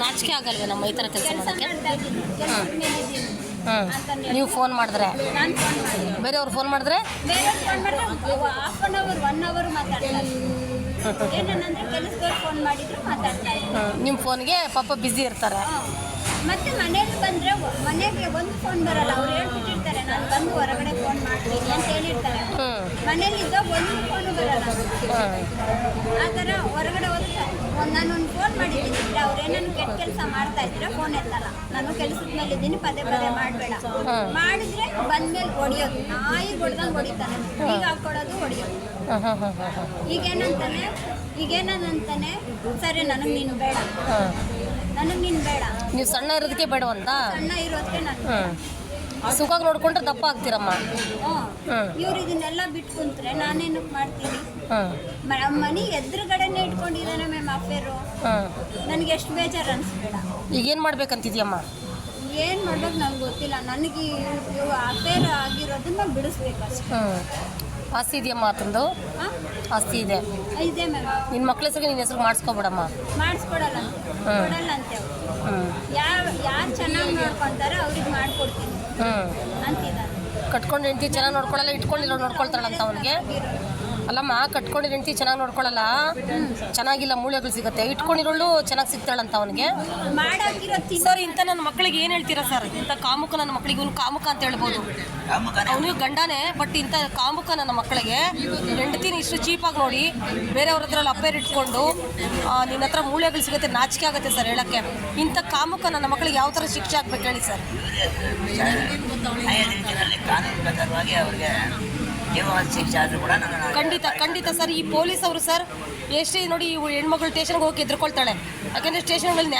ನಾಚಿಕೆ ಆಗಲ್ವೇ ನಮ್ಮ ಈ ಥರ ಕೆಲಸ ಮಾಡೋಕ್ಕೆ? ನೀವು ಫೋನ್ ಮಾಡಿದ್ರೆ ಬೇರೆಯವ್ರು ಫೋನ್ ಮಾಡಿದ್ರೆ ಹಾಫ್ ಅನ್ ಅವರ್ 1 ಅವರ್ ಮಾತಾಡ್ತಾರೆ. ಏನಂದ್ರೆ ಕೆಲಸದವ್ರು ಫೋನ್ ಮಾಡಿದ್ರು ಮಾತಾಡ್ತಾರೆ. ನಿಮ್ಮ ಫೋನ್ಗೆ ಪಾಪ ಬ್ಯುಸಿ ಇರ್ತಾರೆ. ಮತ್ತೆ ಮನೇಲಿ ಬಂದರೆ ಮನೆಗೆ ಒಂದು ಫೋನ್ ಬರಲ್ಲ. ಅವ್ರು ಹೇಳ್ಬಿಟ್ಟಿರ್ತಾರೆ ನಾನು ಬಂದು ಹೊರಗಡೆ ಫೋನ್ ಮಾಡ್ತೀನಿ ಅಂತ ಹೇಳಿರ್ತಾರೆ. ಮನೇಲಿದ್ದಾಗ ಒಂದು ಫೋನು ಬರಲ್ಲ. ಆ ಥರ ಹೊರಗಡೆ ಹೋದ್ರೆ ನಾನೊಂದು ಫೋನ್ ಮಾಡಿದ್ದೀನಿ ಅಂದರೆ ಅವ್ರೇನನ್ನು ಕೆಟ್ಟ ಕೆಲಸ ಮಾಡ್ತಾ ಇದ್ರೆ ಫೋನ್ ಎತ್ತಲ್ಲ. ನಾನು ಕೆಲಸದ ಮೇಲೆ ಇದ್ದೀನಿ, ಪದೇ ಪದೇ ಮಾಡಬೇಡ. ಮಾಡಿದ್ರೆ ಬಂದ್ಮೇಲೆ ಹೊಡಿಯೋದು, ನಾಯಿ ಹೊಡೆದಂಗೆ ಹೊಡಿತಾನೆ. ಈಗ ಹಾಕ್ಕೊಡೋದು, ಹೊಡಿಯೋದು. ಈಗೇನಂತಾನೆ ಸರಿ ನನಗೆ ನೀನು ಬೇಡ, ನನಗೆ ನೀನು ಬೇಡ. ನೀವು ಸಣ್ಣ ಇರೋದಕ್ಕೆ ಬೇಡವಂತ? ಸಣ್ಣ ಇರೋದಕ್ಕೆ ನಾನು ಸುಖವಾಗಿ ನೋಡ್ಕೊಂಡ್ರೆ ದಪ್ಪ ಆಗ್ತೀರಮ್ಮ. ಇವ್ರು ಇದನ್ನೆಲ್ಲ ಬಿಟ್ಟು ಕುಂತ್ರೆ ನಾನೇನಕ್ಕೆ ಮಾಡ್ತೀನಿ? ಮನೆ ಎದುರುಗಡೆನೆ ಇಟ್ಕೊಂಡಿದ್ದಾನೆ ಮ್ಯಾಮ್ ಅಫೇರು. ನನಗೆ ಎಷ್ಟು ಬೇಜಾರು ಅನಿಸ್ಬೇಡ. ಈಗೇನು ಮಾಡ್ಬೇಕಂತಿದ್ಯಮ್ಮ? ಏನು ಮಾಡ್ಬೇಕು ನನಗೆ ಗೊತ್ತಿಲ್ಲ. ನನಗೆ ಅಫೇರ್ ಆಗಿರೋದನ್ನ ಬಿಡಿಸ್ಬೇಕು ಅಷ್ಟೇ. ಆಸ್ತಿ ಇದೆಯಮ್ಮ ಆತಂದು? ಆಸ್ತಿ ಇದೆ ಇದೆ ಮ್ಯಾಮ್. ನಿನ್ನ ಮಕ್ಳ ಹೆಸರಿಗೆ ನಿನ್ನ ಹೆಸರು ಮಾಡಿಸ್ಕೊಬಿಡಮ್ಮ. ಮಾಡಿಸ್ಕೊಡಲ್ಲ, ಕೊಡಲ್ಲ ಅಂತೆ. ಯಾರು ಚೆನ್ನಾಗಿ ನೋಡ್ಕೊತಾರೆ ಅವ್ರಿಗೆ ಮಾಡಿಕೊಡ್ತೀನಿ ಅಂತಿದ್ದಾರೆ. ಕಟ್ಕೊಂಡು ಹೆಂಡತಿ ಚೆನ್ನಾಗಿ ನೋಡ್ಕೊಳ್ಳಲ್ಲ, ಇಟ್ಕೊಂಡಿರೋ ನೋಡ್ಕೊಳ್ತಾಳಂತ ಅವನಿಗೆ. ಅಲ್ಲಮ್ಮ, ಕಟ್ಕೊಂಡಿರೋ ಹೆಂಡತಿ ಚೆನ್ನಾಗಿ ನೋಡ್ಕೊಳ್ಳಲ್ಲ, ಚೆನ್ನಾಗಿಲ್ಲ, ಮೂಳೆಗಳು ಸಿಗುತ್ತೆ. ಇಟ್ಕೊಂಡಿರೋಳು ಚೆನ್ನಾಗಿ ಸಿಗ್ತಾಳಂತ ಅವನಿಗೆ. ಸರ್, ಇಂಥ ನನ್ನ ಮಕ್ಕಳಿಗೆ ಏನು ಹೇಳ್ತೀರಾ ಸರ್? ಇಂಥ ಕಾಮುಕ ನನ್ನ ಮಕ್ಕಳಿಗೆ, ಇವನು ಕಾಮುಕ ಅಂತ ಹೇಳ್ಬೋದು. ಅವನಿಗೆ ಗಂಡನೇ, ಬಟ್ ಇಂಥ ಕಾಮುಕ ನನ್ನ ಮಕ್ಕಳಿಗೆ ಹೆಂಡತಿನ ಇಷ್ಟು ಚೀಪಾಗಿ ನೋಡಿ ಬೇರೆಯವ್ರ ಹತ್ರ ಅಪ್ಪೇರ್ ಇಟ್ಕೊಂಡು ನಿನ್ನ ಹತ್ರ ಮೂಳೆಗಳು ಸಿಗುತ್ತೆ, ನಾಚಿಕೆ ಆಗುತ್ತೆ ಸರ್ ಹೇಳೋಕ್ಕೆ. ಇಂಥ ಕಾಮುಕ ನನ್ನ ಮಕ್ಕಳಿಗೆ ಯಾವ ಥರ ಶಿಕ್ಷೆ ಆಗ್ಬೇಕು ಹೇಳಿ ಸರ್? ಖಂಡಿತ ಸರ್. ಈ ಪೊಲೀಸ್ ಅವರು ಸರ್ ಎಷ್ಟೇ ನೋಡಿ, ಹೆಣ್ಮಗಳು ಸ್ಟೇಷನ್ಗೆ ಹೋಗಿ ಎದ್ರುಕೊಳ್ತಾಳೆ. ಯಾಕೆಂದರೆ ಸ್ಟೇಷನ್ಗಳಲ್ಲಿ